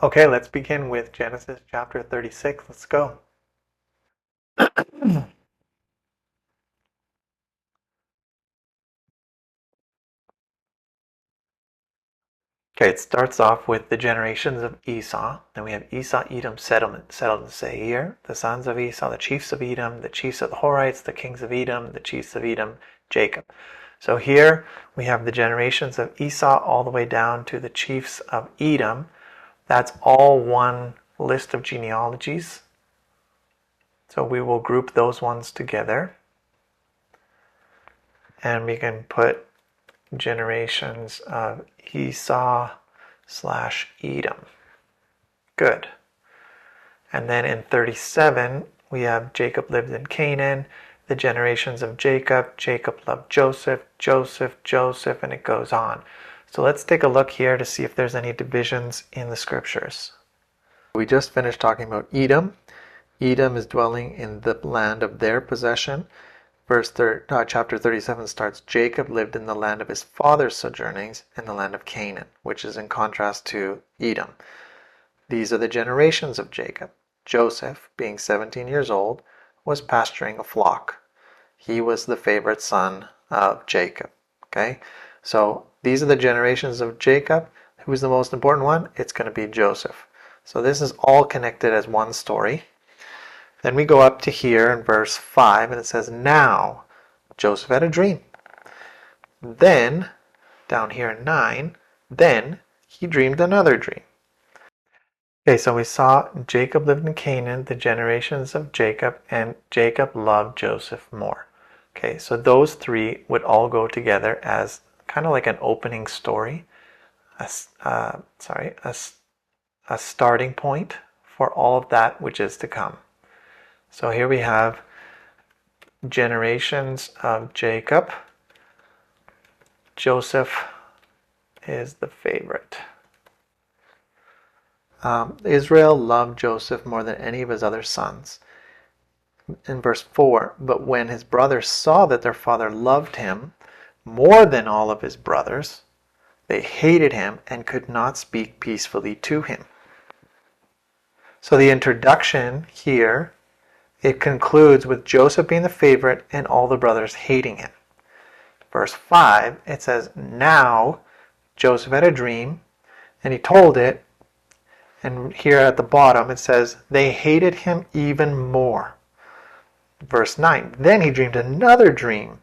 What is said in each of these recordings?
Okay, let's begin with Genesis chapter 36. Let's go. Okay, it starts off with the generations of Esau. Then we have Esau, Edom, settled in Seir. The sons of Esau, the chiefs of Edom, the chiefs of the Horites, the kings of Edom, the chiefs of Edom, Jacob. So here we have the generations of Esau all the way down to the chiefs of Edom. That's all one list of genealogies. So we will group those ones together. And we can put generations of Esau / Edom. Good. And then in 37, we have Jacob lived in Canaan, the generations of Jacob. Jacob loved Joseph, Joseph, and it goes on. So let's take a look here to see if there's any divisions in the scriptures. We just finished talking about Edom. Edom is dwelling in the land of their possession. Chapter 37 starts, Jacob lived in the land of his father's sojournings in the land of Canaan, which is in contrast to Edom. These are the generations of Jacob. Joseph, being 17 years old, was pasturing a flock. He was the favorite son of Jacob. Okay, so these are the generations of Jacob. Who's the most important one? It's going to be Joseph. So this is all connected as one story. Then we go up to here in verse 5, and it says, Now Joseph had a dream. Then, down here in 9, then he dreamed another dream. Okay, so we saw Jacob lived in Canaan, the generations of Jacob, and Jacob loved Joseph more. Okay, so those three would all go together as kind of like an opening story, a starting point for all of that which is to come. So here we have generations of Jacob. Joseph is the favorite. Israel loved Joseph more than any of his other sons. In verse 4, but when his brothers saw that their father loved him more than all of his brothers, they hated him and could not speak peacefully to him. So the introduction here, it concludes with Joseph being the favorite and all the brothers hating him. Verse 5, it says, Now Joseph had a dream, and he told it. And here at the bottom it says, they hated him even more. Verse 9, then he dreamed another dream.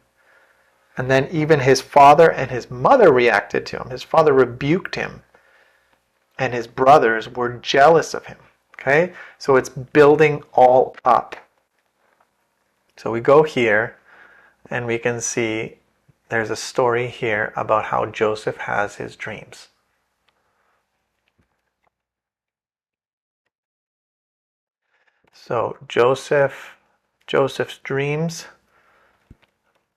And then even his father and his mother reacted to him. His father rebuked him. And his brothers were jealous of him. Okay? So it's building all up. So we go here and we can see there's a story here about how Joseph has his dreams. So Joseph's dreams,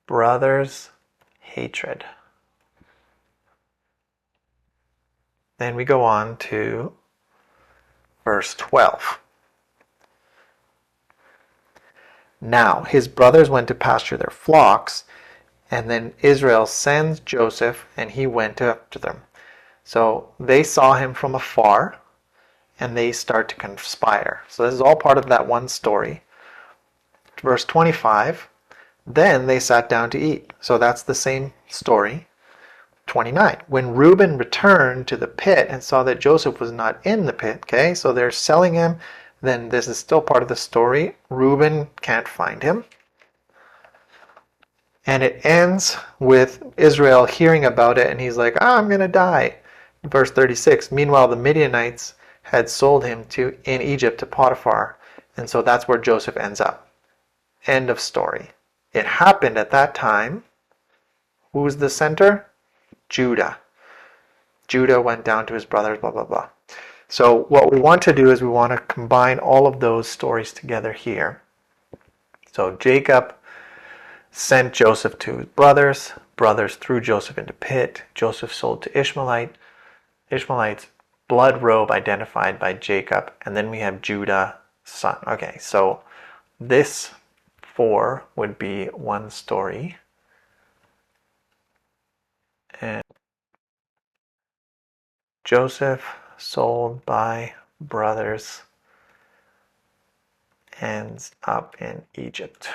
brothers, hatred. Then we go on to verse 12. Now his brothers went to pasture their flocks, and then Israel sends Joseph, and he went after them. So they saw him from afar, and they start to conspire. So this is all part of that one story. Verse 25, then they sat down to eat. So that's the same story. 29, when Reuben returned to the pit and saw that Joseph was not in the pit, okay, so they're selling him, then this is still part of the story. Reuben can't find him. And it ends with Israel hearing about it, and he's like, I'm going to die. Verse 36, meanwhile the Midianites had sold him in Egypt to Potiphar, and so that's where Joseph ends up. End of story. It happened at that time. Who's the center? Judah. Judah went down to his brothers, blah, blah, blah. So what we want to do is we want to combine all of those stories together here. So Jacob sent Joseph to his brothers. Brothers threw Joseph into pit. Joseph sold to Ishmaelites, blood robe identified by Jacob. And then we have Judah, son. Okay, so this 4 would be one story. And Joseph sold by brothers ends up in Egypt.